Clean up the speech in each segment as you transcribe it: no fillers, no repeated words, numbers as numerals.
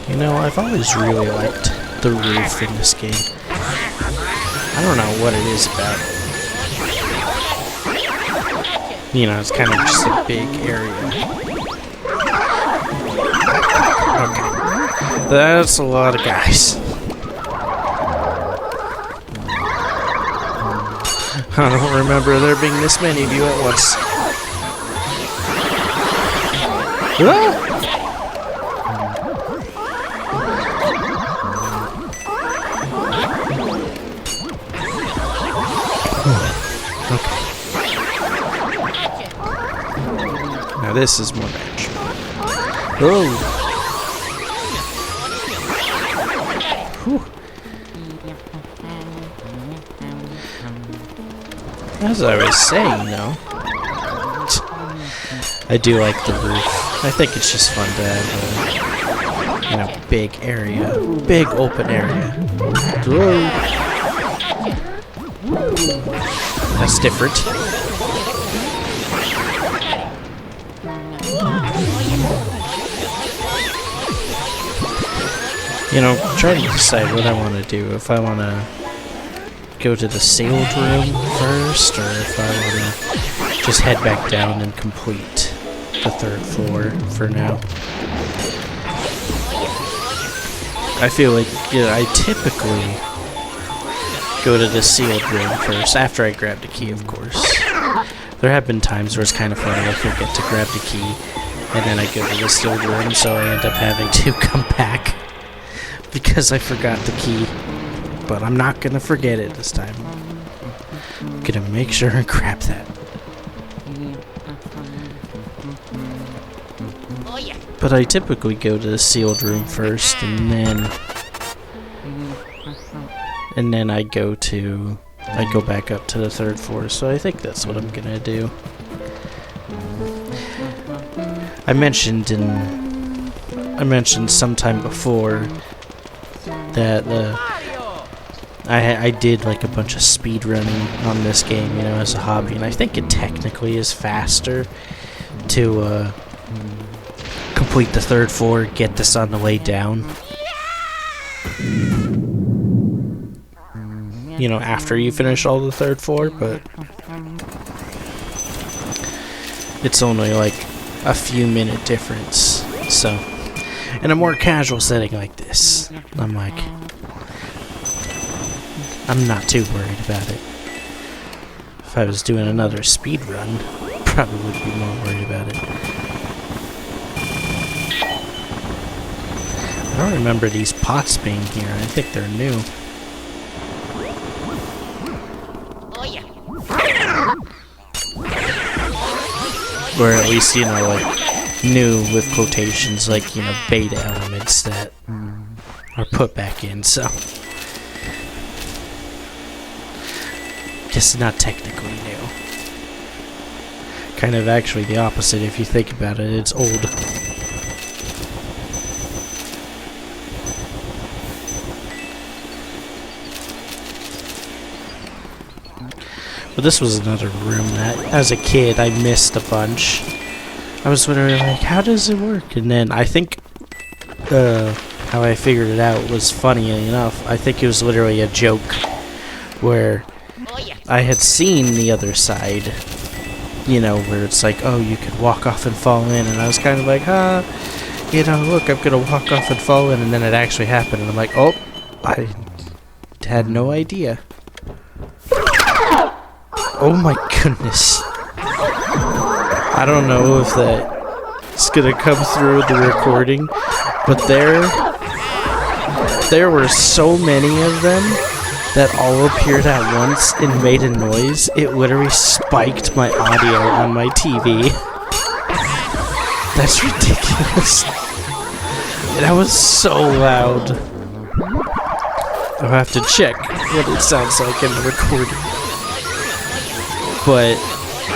You know, I've always really liked the roof in this game. I don't know what it is about it. You know, it's kind of just a big area. Okay. That's a lot of guys. I don't remember there being this many of you at once. Ah! Now this is more manageable. Oh! Whew. As I was saying, though, I do like the roof. I think it's just fun to have a, you know, big area, big open area. Whoa. That's different. You know, trying to decide what I want to do. If I want to go to the sealed room first, or if I want to just head back down and complete the 3rd floor for now. I feel like, you know, I typically go to the sealed room first, after I grab the key, of course. There have been times where it's kind of funny, I forget to grab the key, and then I go to the sealed room, so I end up having to come back because I forgot the key. But I'm not gonna forget it this time. I'm gonna make sure and grab that. But I typically go to the sealed room first, and then I go back up to the 3rd floor. So I think that's what I'm gonna do. I mentioned sometime before that I did like a bunch of speed running on this game, you know, as a hobby, and I think it technically is faster to complete the 3rd floor, get this on the way down. You know, after you finish all the 3rd floor, but it's only like a few minute difference. So, in a more casual setting like this, I'm not too worried about it. If I was doing another speed run, probably would be more worried about it. I don't remember these pots being here. I think they're new. Or at least, you know, like, new with quotations, like, you know, beta elements that are put back in, so. Guess not technically new. Kind of actually the opposite if you think about it, it's old. But this was another room that, as a kid, I missed a bunch. I was wondering, like, how does it work? And then I think how I figured it out was funny enough. I think it was literally a joke where I had seen the other side, you know, where it's like, oh, you could walk off and fall in, and I was kind of like, you know, look, I'm gonna walk off and fall in, and then it actually happened, and I'm like, oh, I had no idea. Oh my goodness. I don't know if that's gonna come through the recording, but there were so many of them that all appeared at once and made a noise. It literally spiked my audio on my TV. That's ridiculous. That was so loud. I'll have to check what it sounds like in the recording. But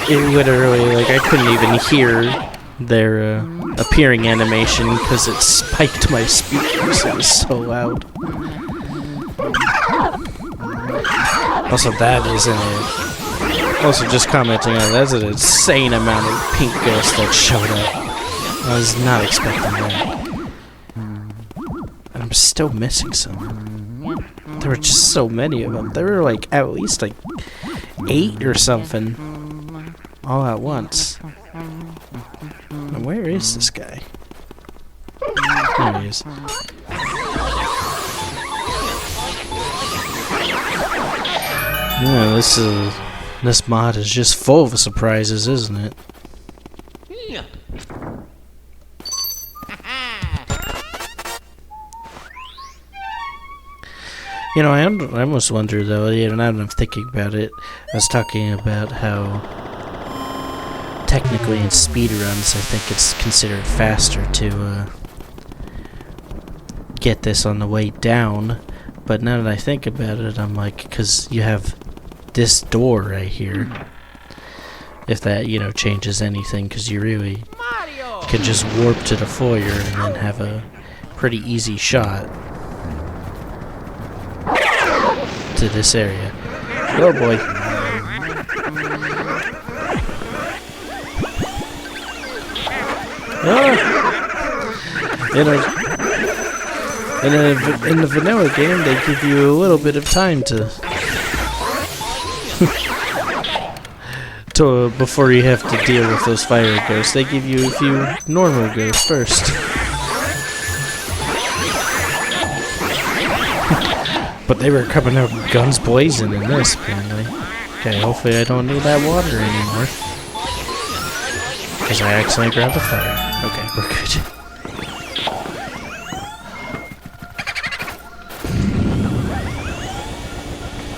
it literally, like, I couldn't even hear their appearing animation because it spiked my speakers. It was so loud. Also, that isn't it. Also, just commenting on it, that's an insane amount of pink ghosts that showed up. I was not expecting that. I'm still missing some. There were just so many of them. There were like at least like 8 or something all at once. Now, where is this guy? There he is. Yeah, this mod is just full of surprises, isn't it? You know, I almost wonder though, now that I'm thinking about it, I was talking about how technically in speedruns I think it's considered faster to get this on the way down, but now that I think about it, I'm like, because you have this door right here, if that, you know, changes anything, because you really can just warp to the foyer and then have a pretty easy shot to this area. Oh boy. In the vanilla game, they give you a little bit of time to before you have to deal with those fire ghosts. They give you a few normal ghosts first. But they were coming out guns blazing in this, apparently. Okay, hopefully I don't need that water anymore. Because I accidentally grabbed the fire. Okay, we're good.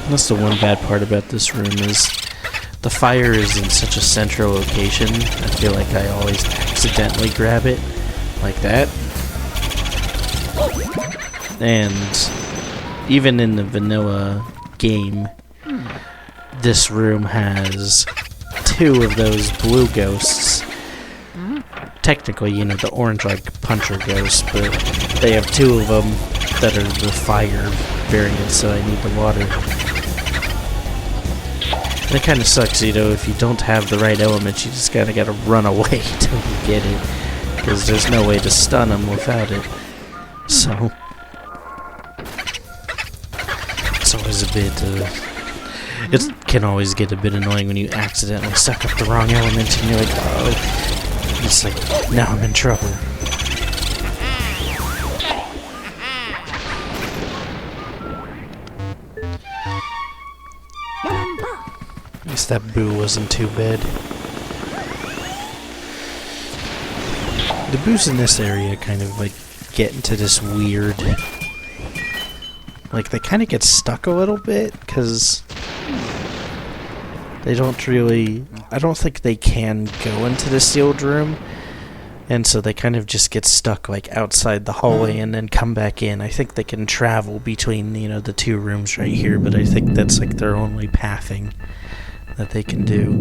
That's the one bad part about this room is the fire is in such a central location. I feel like I always accidentally grab it like that. And even in the vanilla game, this room has 2 of those blue ghosts. Technically, you know, the orange-like puncher ghosts, but they have 2 of them that are the fire variant, so I need the water. And it kind of sucks, you know, if you don't have the right elements, you just gotta run away till you get it, because there's no way to stun them without it. So it's always a bit, it can always get a bit annoying when you accidentally suck up the wrong element and you're like, oh, it's like, now I'm in trouble. At least that boo wasn't too bad. The boos in this area kind of like get into this weird, like they kind of get stuck a little bit because they don't really, I don't think they can go into the sealed room, and so they kind of just get stuck like outside the hallway and then come back in. I think they can travel between, you know, the 2 rooms right here, but I think that's like their only pathing that they can do.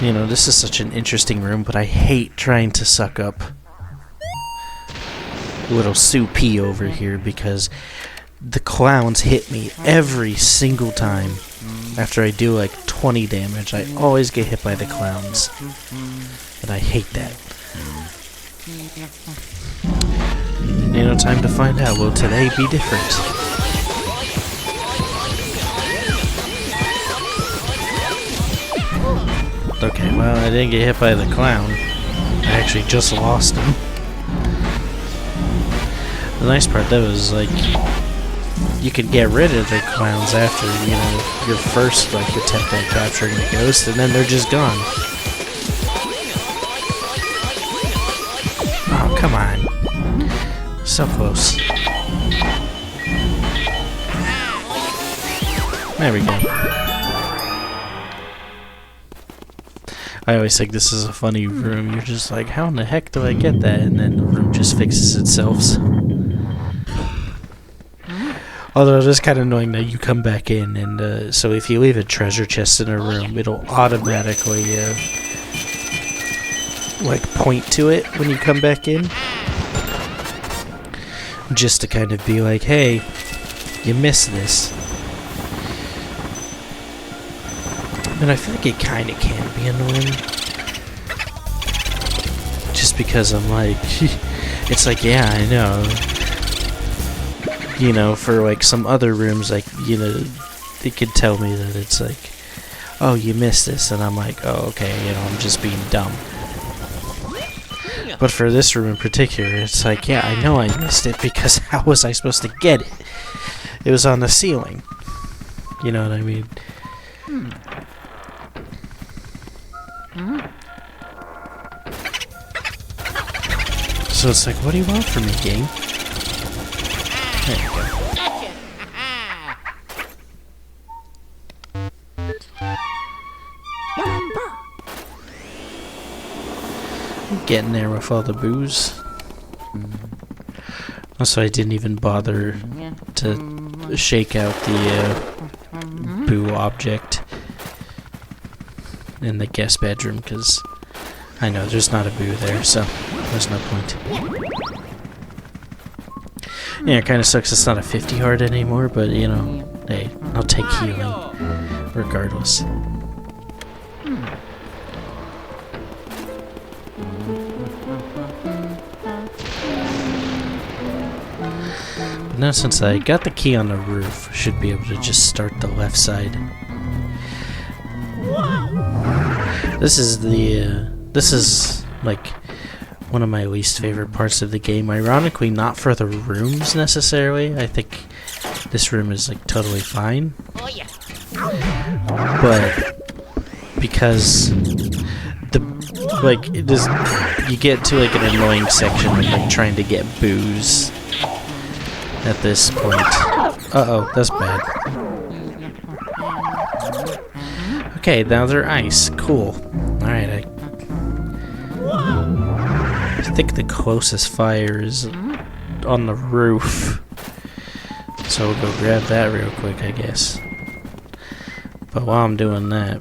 You know, this is such an interesting room, but I hate trying to suck up little Soupy over here because the clowns hit me every single time. After I do like 20 damage, I always get hit by the clowns. And I hate that. You know, time to find out. Will today be different? Okay, well, I didn't get hit by the clown. I actually just lost him. The nice part though is like you can get rid of the clowns after, you know, your first like attempt at capturing the ghost, and then they're just gone. Oh, come on. So close. There we go. I always think this is a funny room. You're just like, how in the heck do I get that? And then the room just fixes itself. Although it is kind of annoying that you come back in, and so if you leave a treasure chest in a room, it'll automatically like point to it when you come back in, just to kind of be like, hey, you missed this. And I feel like it kind of can be annoying. Just because I'm like, it's like, yeah, I know. You know, for like some other rooms, like, you know, they could tell me that it's like, oh, you missed this, and I'm like, oh, okay, you know, I'm just being dumb. But for this room in particular, it's like, yeah, I know I missed it, because how was I supposed to get it? It was on the ceiling. You know what I mean? So it's like, what do you want from me, game? There you go. I'm getting there with all the booze. Also, I didn't even bother to shake out the boo object in the guest bedroom, because I know there's not a boo there, so there's no point. Yeah, it kind of sucks it's not a 50 heart anymore, but you know, hey, I'll take healing regardless. But now since I got the key on the roof, I should be able to just start the left side. This is like one of my least favorite parts of the game. Ironically, not for the rooms necessarily. I think this room is like totally fine. But because it is, you get to like an annoying section of like trying to get booze at this point. Uh-oh, that's bad. Okay, now they're ice. Cool. Alright, I think the closest fire is on the roof. So we'll go grab that real quick, I guess. But while I'm doing that,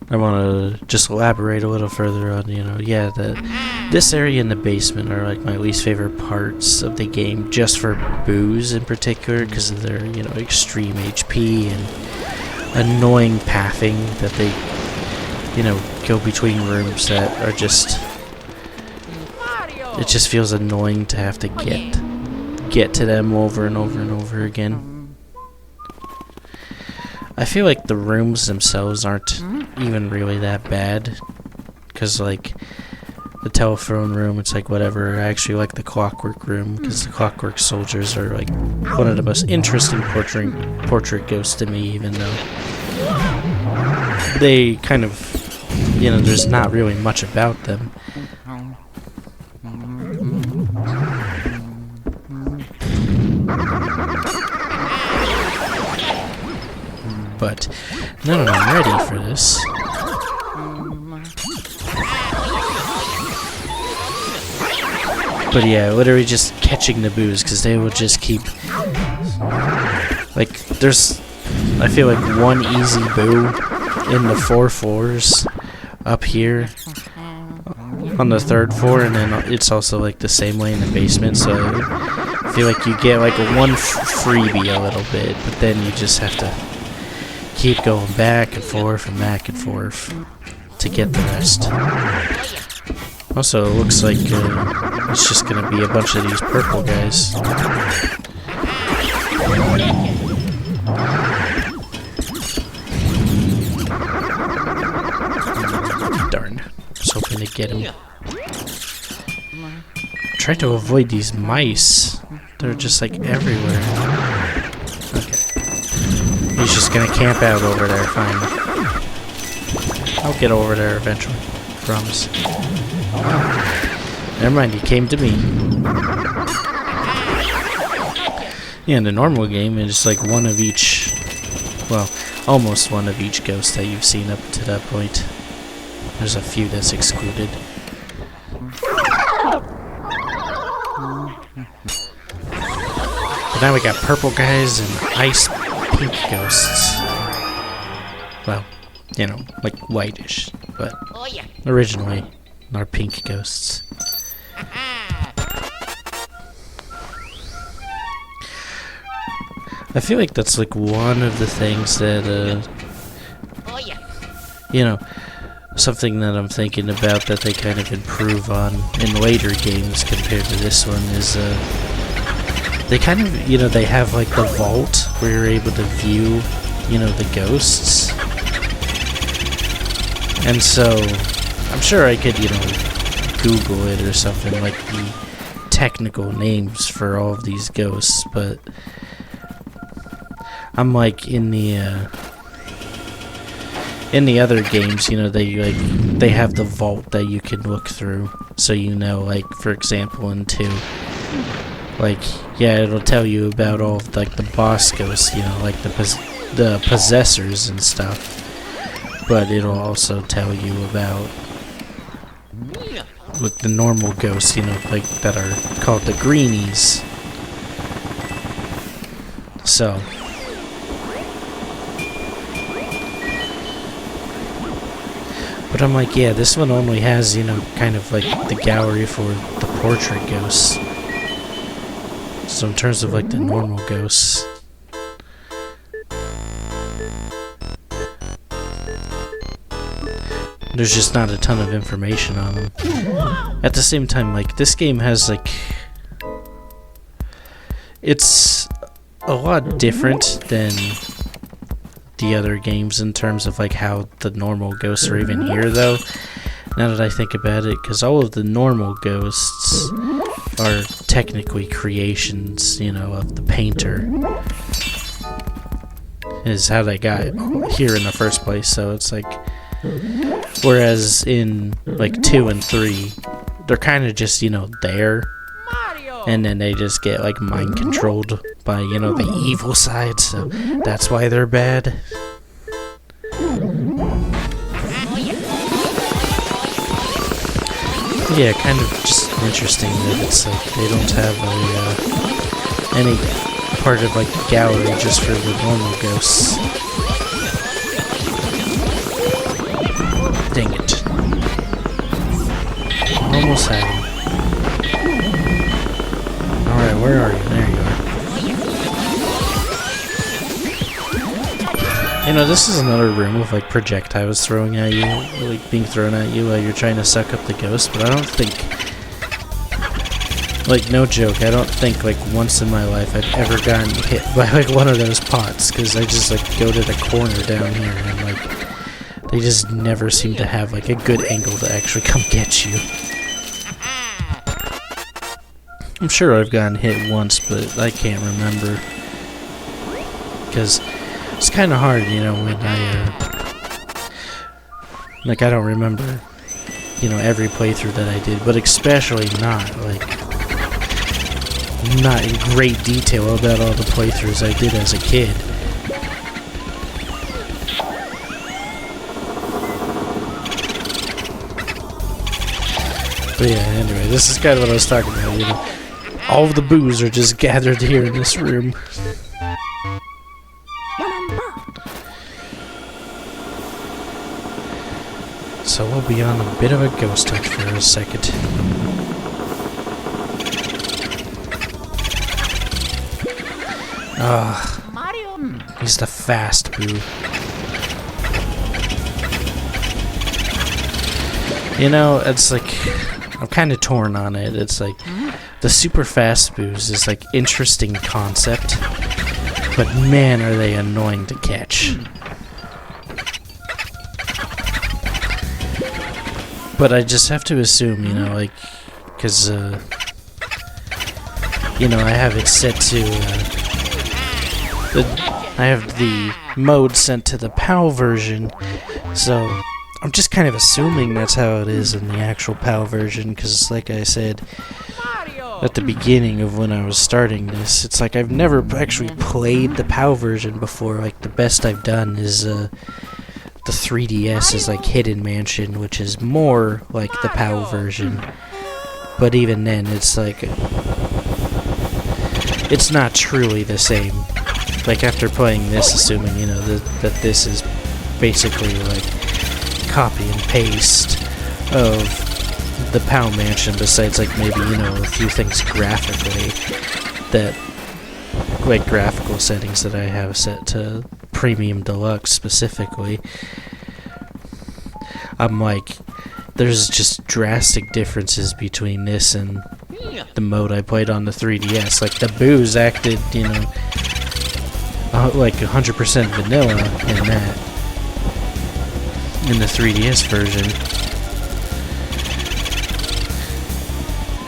I want to just elaborate a little further on, you know, yeah, this area in the basement are like my least favorite parts of the game, just for booze in particular, because of their, you know, extreme HP and annoying pathing that they, you know, go between rooms that are just, it just feels annoying to have to get to them over and over and over again. I feel like the rooms themselves aren't even really that bad, because like the telephone room, it's like whatever. I actually like the clockwork room, because the clockwork soldiers are like one of the most interesting portrait ghosts to me, even though they kind of, you know, there's not really much about them. But now that I'm ready for this, but yeah, literally just catching the boos, because they will just keep, like, there's, I feel like one easy boo in the 4 floors up here on the 3rd floor, and then it's also like the same way in the basement, so I feel like you get like a one freebie a little bit, but then you just have to keep going back and forth to get the rest. Also, it looks like it's just gonna be a bunch of these purple guys. Darn. I was hoping to get him. Try to avoid these mice. They're just like everywhere. Okay. He's just gonna camp out over there, fine. I'll get over there eventually. Promise. Never mind, he came to me. Yeah, in the normal game, it's like one of each, well, almost one of each ghost that you've seen up to that point. There's a few that's excluded. But now we got purple guys and ice pink ghosts. Well, you know, like whitish, but originally are pink ghosts. I feel like that's like one of the things that, you know, something that I'm thinking about that they kind of improve on in later games compared to this one is, they kind of, you know, they have like the vault where you're able to view, you know, the ghosts. And so, I'm sure I could, you know, Google it or something, like the technical names for all of these ghosts, but I'm like in the other games, you know, they have the vault that you can look through, so you know, like for example in 2, like yeah, it'll tell you about all of like the boss ghosts, you know, like the possessors and stuff, but it'll also tell you about with the normal ghosts, you know, like that are called the greenies. So but I'm like, yeah, this one only has, you know, kind of like the gallery for the portrait ghosts. So in terms of like the normal ghosts, there's just not a ton of information on them. At the same time, like, this game has, like, it's a lot different than the other games in terms of, like, how the normal ghosts are even here, though, now that I think about it, because all of the normal ghosts are technically creations, you know, of the painter. Is how they got here in the first place, so it's like, whereas in like 2 and 3, they're kind of just, you know, there, and then they just get like mind controlled by, you know, the evil side, so that's why they're bad. Yeah, kind of just interesting that it's like they don't have any part of like the gallery just for the normal ghosts. Dang it. Almost had him. Alright, where are you? There you are. You know, this is another room with like projectiles throwing at you, like being thrown at you while you're trying to suck up the ghost, but I don't think, like, no joke, I don't think like once in my life I've ever gotten hit by like one of those pots, because I just like go to the corner down here and like they just never seem to have like a good angle to actually come get you. I'm sure I've gotten hit once, but I can't remember, because it's kind of hard, you know, when like I don't remember, you know, every playthrough that I did, but especially not in great detail about all the playthroughs I did as a kid. But yeah, anyway, this is kind of what I was talking about, you know. All of the boos are just gathered here in this room. So we'll be on a bit of a ghost hunt for a second. He's the fast boo. You know, it's like, I'm kind of torn on it. It's like, the super fast boos is like interesting concept, but man are they annoying to catch. But I just have to assume, you know, like, because, you know, I have it set to, I have the mode sent to the PAL version, so I'm just kind of assuming that's how it is in the actual PAL version, because, like I said at the beginning of when I was starting this, it's like I've never actually played the PAL version before. Like, the best I've done is, the 3DS is like Hidden Mansion, which is more like the PAL version, but even then it's like it's not truly the same. Like, after playing this, assuming, you know, that this is basically like copy and paste of the PAL Mansion, besides like maybe, you know, a few things graphically that like graphical settings that I have set to Premium Deluxe specifically, I'm like, there's just drastic differences between this and the mode I played on the 3DS. Like, the boos acted, you know, like 100% vanilla in that, in the 3DS version.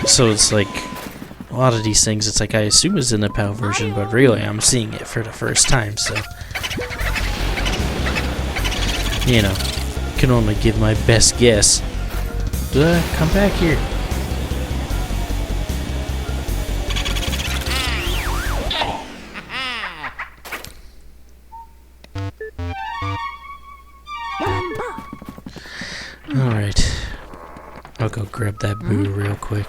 So it's like, a lot of these things, it's like I assume is in the PAL version, but really I'm seeing it for the first time, so, you know, can only give my best guess. Come back here. Alright. I'll go grab that boo real quick.